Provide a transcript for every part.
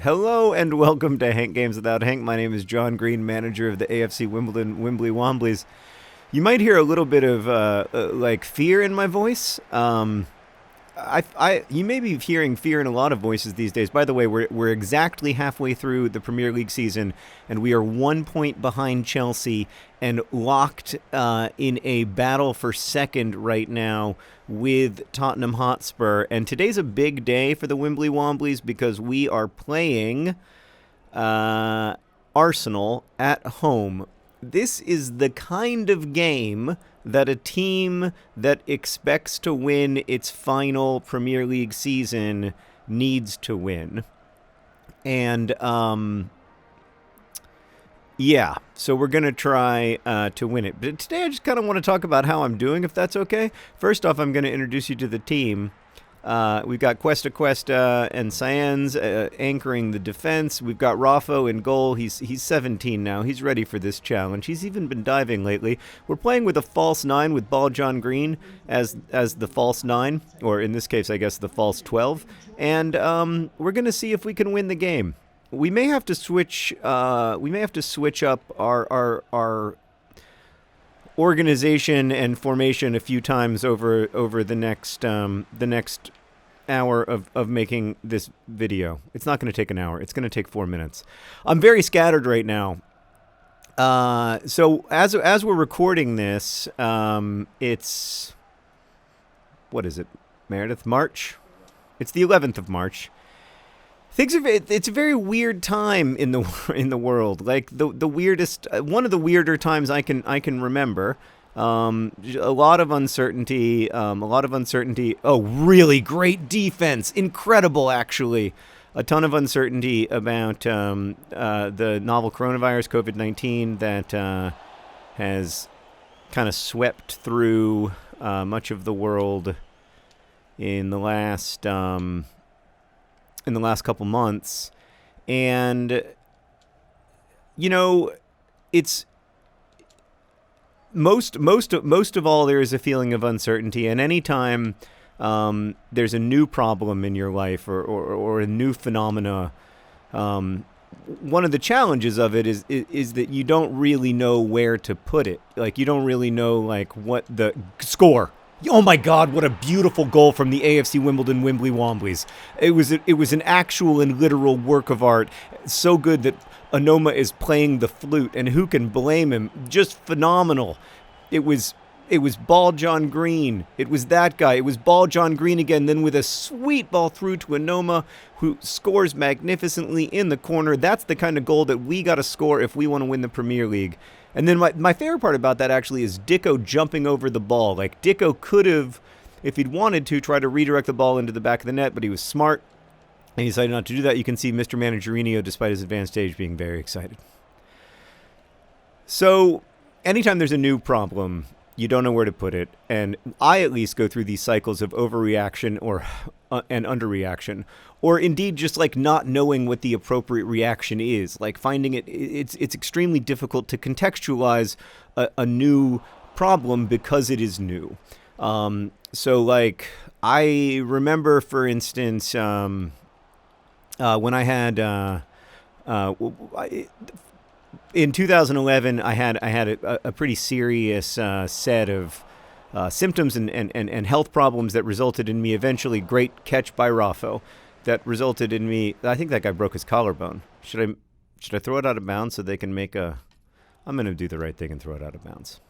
Hello and welcome to Hank Games Without Hank. My name is John Green, manager of the AFC Wimbledon Wimbly Womblys. You might hear a little bit of like fear in my voice. You may be hearing fear in a lot of voices these days. By the way, we're exactly halfway through the Premier League season, and we are 1 point behind Chelsea and locked in a battle for second right now with Tottenham Hotspur. And today's a big day for the Wimbly Womblys because we are playing Arsenal at home. This is the kind of game that a team that expects to win its final Premier League season needs to win. And, yeah, so we're going to try to win it. But today I just kind of want to talk about how I'm doing, if that's okay. First off, I'm going to introduce you to the team. We've got Cuesta and Saenz anchoring the defense. We've got Raffo in goal. He's 17 now. He's ready for this challenge. He's even been diving lately. We're playing with a false 9 with Ball John Green as the false 9, or in this case, I guess, the false 12. And we're going to see if we can win the game. We may have to switch. We may have to switch up our organization and formation a few times over the next hour of making this video. It's not going to take an hour. It's going to take 4 minutes. I'm very scattered right now. So as we're recording this, it's what is it, Meredith? March. It's the 11th of March. It's a very weird time in the world. Like the weirdest, one of the weirder times I can remember. A lot of uncertainty. Oh, really great defense, incredible actually. A ton of uncertainty about the novel coronavirus, COVID-19, that has kind of swept through much of the world in the last couple months. And it's most of all, there is a feeling of uncertainty, and anytime there's a new problem in your life or a new phenomena, one of the challenges of it is that you don't really know where to put it. Like, you don't really know like what the score. Oh my God, what a beautiful goal from the AFC Wimbledon Wimbly Womblys. It was an actual and literal work of art. So good that Onoma is playing the flute, and who can blame him? Just phenomenal. It was Ball John Green. It was that guy. It was Ball John Green again, then with a sweet ball through to Onoma, who scores magnificently in the corner. That's the kind of goal that we got to score if we want to win the Premier League. And then my favorite part about that actually is Dicko jumping over the ball. Like, Dicko could have, if he'd wanted to, try to redirect the ball into the back of the net, but he was smart, and he decided not to do that. You can see Mr. Managerinho, despite his advanced age, being very excited. So, anytime there's a new problem, you don't know where to put it, and I at least go through these cycles of overreaction and underreaction, or indeed just like not knowing what the appropriate reaction is, like finding it's extremely difficult to contextualize a new problem because it is new. So like I remember, for instance, when I had in 2011, I had a pretty serious set of symptoms and health problems that resulted in me eventually, great catch by Raffo, that resulted in me, I think that guy broke his collarbone. Should I throw it out of bounds so they can make I'm going to do the right thing and throw it out of bounds.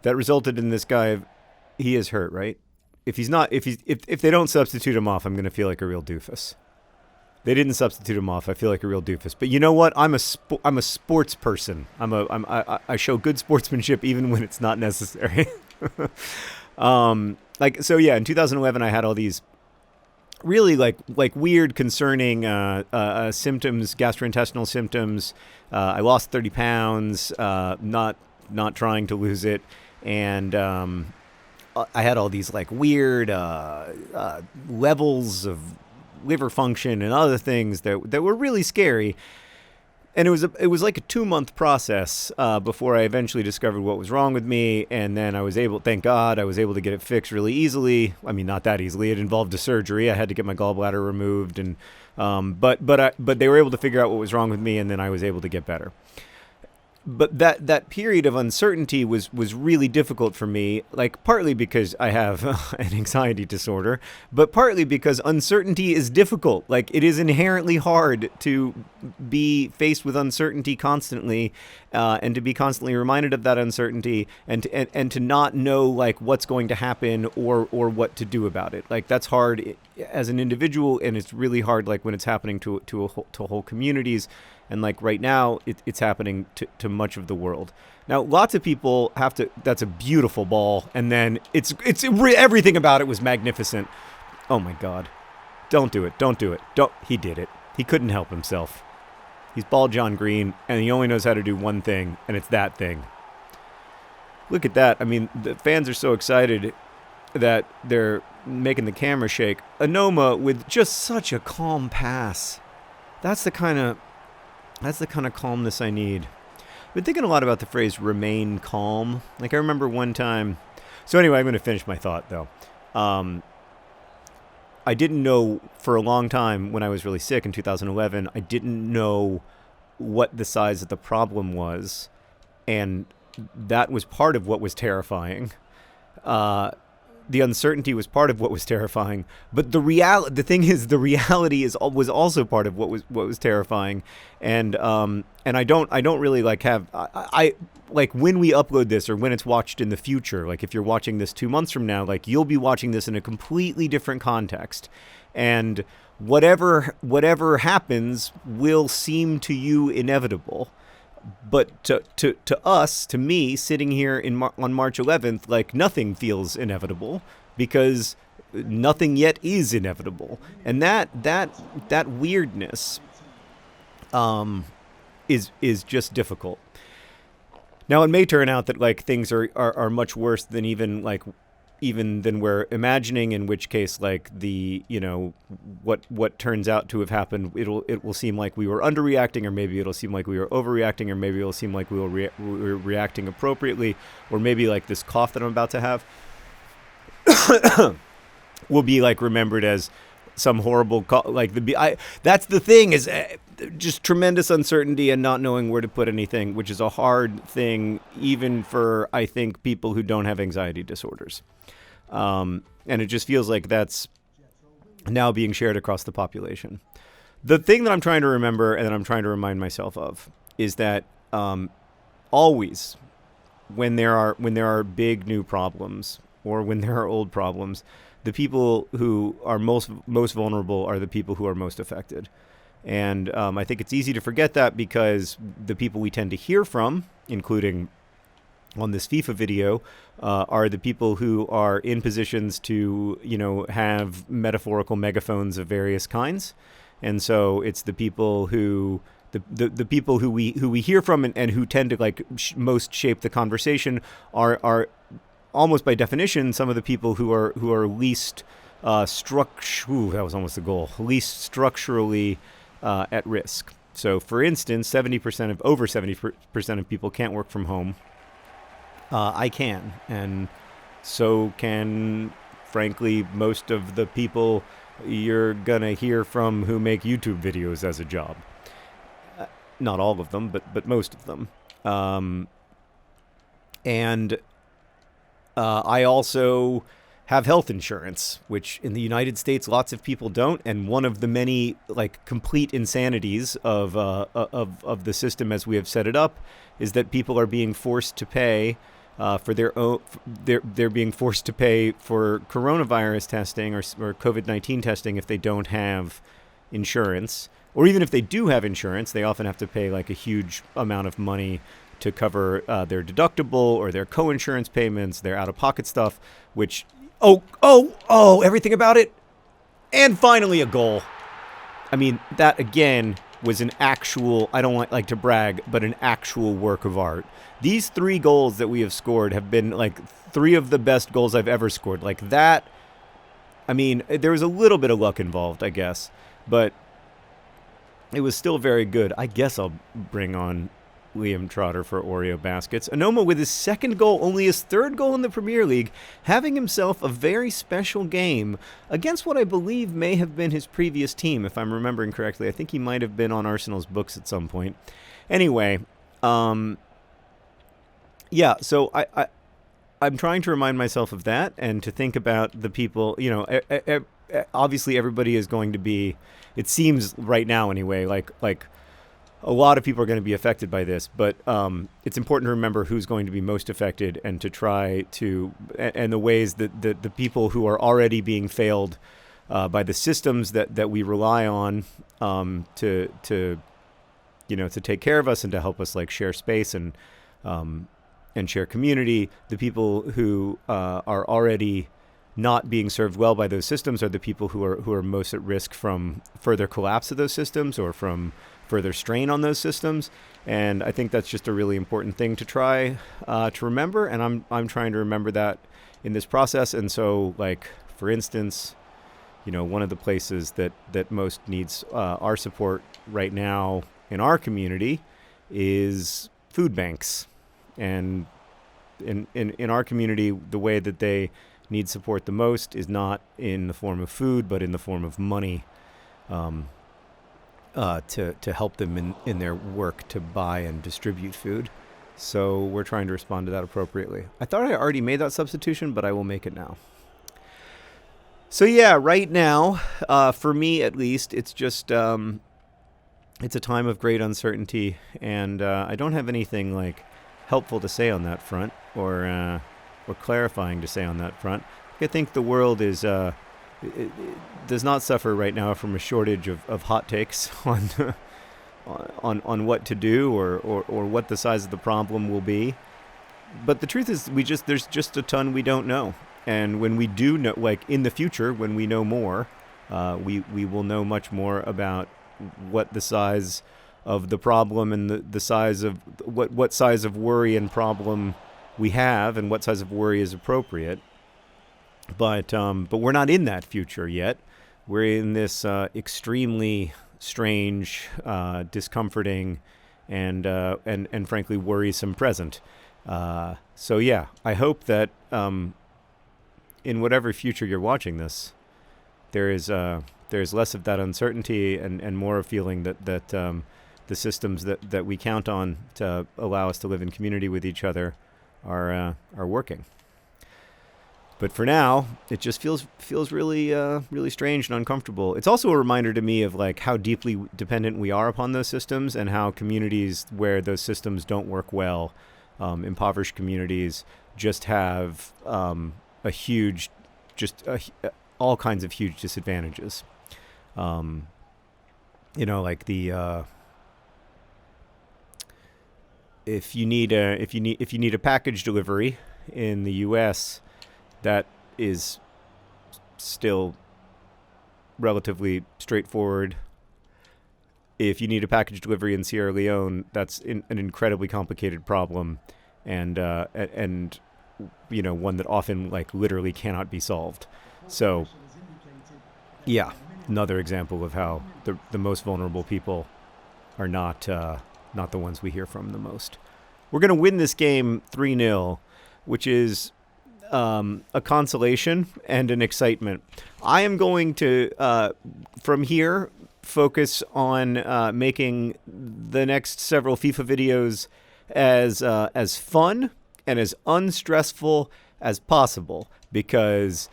That resulted in this guy, he is hurt, right? If they don't substitute him off, I'm going to feel like a real doofus. They didn't substitute him off. I feel like a real doofus. But you know what? I'm a sports person. I show good sportsmanship even when it's not necessary. In 2011 I had all these really like weird, concerning symptoms, gastrointestinal symptoms. I lost 30 pounds, not trying to lose it, and I had all these like weird levels of liver function and other things that were really scary. And it was like a 2-month process before I eventually discovered what was wrong with me, and then thank God, I was able to get it fixed really easily. I mean, not that easily. It involved a surgery. I had to get my gallbladder removed and But they were able to figure out what was wrong with me, and then I was able to get better. But that period of uncertainty was really difficult for me, like partly because I have an anxiety disorder, but partly because uncertainty is difficult. Like, it is inherently hard to be faced with uncertainty constantly, and to be constantly reminded of that uncertainty, and to not know like what's going to happen or what to do about it. Like, that's hard as an individual, and it's really hard like when it's happening to whole communities. And like right now, it's happening to much of the world. Now, lots of people have to. That's a beautiful ball, and then everything about it was magnificent. Oh my God! Don't do it! Don't do it! Don't. He did it. He couldn't help himself. He's Ball John Green, and he only knows how to do one thing, and it's that thing. Look at that! I mean, the fans are so excited that they're making the camera shake. Anoma with just such a calm pass. That's the kind of calmness I need. I've been thinking a lot about the phrase remain calm. Like, I remember one time. So anyway, I'm going to finish my thought, though. I didn't know for a long time when I was really sick in 2011, I didn't know what the size of the problem was. And that was part of what was terrifying. The uncertainty was part of what was terrifying, but the reality was also part of what was terrifying, and I don't really like have I like when we upload this or when it's watched in the future. Like, if you're watching this 2 months from now, like, you'll be watching this in a completely different context, and whatever happens will seem to you inevitable. But to us, to me, sitting here on March 11th, like, nothing feels inevitable because nothing yet is inevitable, and that weirdness is just difficult. Now, it may turn out that like things are much worse than even than we're imagining, in which case, like, the, what turns out to have happened, it will seem like we were underreacting, or maybe it'll seem like we were overreacting, or maybe it'll seem like we were reacting appropriately, or maybe like this cough that I'm about to have will be like remembered as some horrible like that's the thing, is just tremendous uncertainty and not knowing where to put anything, which is a hard thing even for, I think, people who don't have anxiety disorders. And it just feels like that's now being shared across the population. The thing that I'm trying to remember and that I'm trying to remind myself of is that always when there are big new problems, or when there are old problems, the people who are most vulnerable are the people who are most affected. And I think it's easy to forget that, because the people we tend to hear from, including on this FIFA video, are the people who are in positions to, have metaphorical megaphones of various kinds. And so it's the people who the people who we hear from and who tend to like most shape the conversation are almost by definition some of the people who are least that was almost the goal, least structurally at risk. So, for instance, over 70% of people can't work from home. I can, and so can, frankly, most of the people you're gonna hear from who make YouTube videos as a job. Not all of them, but most of them. And I also have health insurance, which in the United States lots of people don't, and one of the many like complete insanities of the system as we have set it up is that people are being forced to pay for their own. They're being forced to pay for coronavirus testing or COVID-19 testing if they don't have insurance, or even if they do have insurance, they often have to pay like a huge amount of money to cover their deductible or their co-insurance payments, their out-of-pocket stuff, which, everything about it. And finally, a goal. I mean, that, again, was an actual, I don't like to brag, but an actual work of art. These 3 goals that we have scored have been, like, 3 of the best goals I've ever scored. Like, that, I mean, there was a little bit of luck involved, I guess, but it was still very good. I guess I'll bring on Liam Trotter for Oreo baskets. Anoma with his second goal, only his third goal in the Premier League, having himself a very special game against what I believe may have been his previous team, if I'm remembering correctly. I think he might have been on Arsenal's books at some point. Anyway, yeah, so I'm trying to remind myself of that and to think about the people, you know, obviously everybody is going to be, it seems right now anyway, like a lot of people are going to be affected by this, but it's important to remember who's going to be most affected and to try to, and the ways that the people who are already being failed by the systems that we rely on to you know, to take care of us and to help us like share space and share community. The people who are already not being served well by those systems are the people who are most at risk from further collapse of those systems or from further strain on those systems. And I think that's just a really important thing to try to remember. And I'm trying to remember that in this process. And so, like, for instance, you know, one of the places that most needs our support right now in our community is food banks. And in our community, the way that they need support the most is not in the form of food, but in the form of money to help them in their work to buy and distribute food. So we're trying to respond to that appropriately. I thought I already made that substitution, but I will make it now. So yeah, right now, for me at least, it's just it's a time of great uncertainty, and I don't have anything like helpful to say on that front, or clarifying to say on that front. I think the world is it does not suffer right now from a shortage of hot takes on what to do or what the size of the problem will be. But the truth is, there's just a ton we don't know, and when we do know, like in the future, when we know more, we will know much more about what the size of the problem and the size of what size of worry and problem we have and what size of worry is appropriate. But we're not in that future yet. We're in this extremely strange, discomforting, and frankly worrisome present. So yeah, I hope that in whatever future you're watching this, there's less of that uncertainty and more of feeling that the systems that we count on to allow us to live in community with each other are working. But for now, it just feels really really strange and uncomfortable. It's also a reminder to me of like how deeply dependent we are upon those systems, and how communities where those systems don't work well, impoverished communities, just have a huge, all kinds of huge disadvantages. You know, like the if you need a package delivery in the U.S., that is still relatively straightforward. If you need a package delivery in Sierra Leone, that's an incredibly complicated problem, and you know, one that often like literally cannot be solved. So, yeah, another example of how the most vulnerable people are not the ones we hear from the most. We're going to win this game 3-0, which is a consolation and an excitement. I am going to, from here, focus on making the next several FIFA videos as fun and as unstressful as possible. Because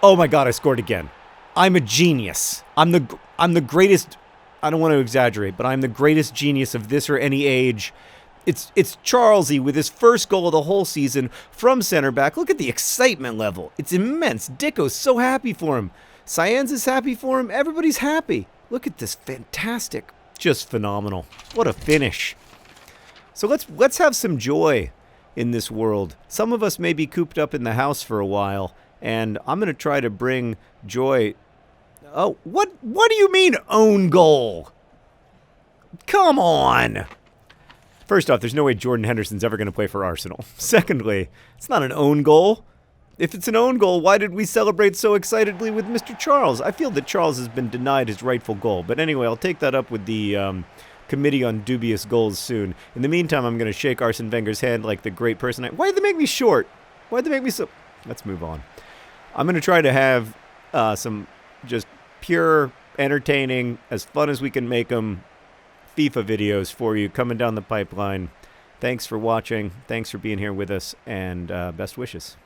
oh my God, I scored again. I'm a genius. I'm the greatest. I don't want to exaggerate, but I'm the greatest genius of this or any age. It's Charlesy with his first goal of the whole season from center back. Look at the excitement level. It's immense. Dicko's so happy for him. Cyen's is happy for him. Everybody's happy. Look at this fantastic, just phenomenal. What a finish. So let's have some joy in this world. Some of us may be cooped up in the house for a while, and I'm going to try to bring joy. Oh, what do you mean own goal? Come on. First off, there's no way Jordan Henderson's ever going to play for Arsenal. Secondly, it's not an own goal. If it's an own goal, why did we celebrate so excitedly with Mr. Charles? I feel that Charles has been denied his rightful goal. But anyway, I'll take that up with the committee on dubious goals soon. In the meantime, I'm going to shake Arsene Wenger's hand like the great person. Why did they make me short? Why did they make me so... Let's move on. I'm going to try to have some just pure, entertaining, as fun as we can make them, FIFA videos for you coming down the pipeline. Thanks for watching. Thanks for being here with us, and best wishes.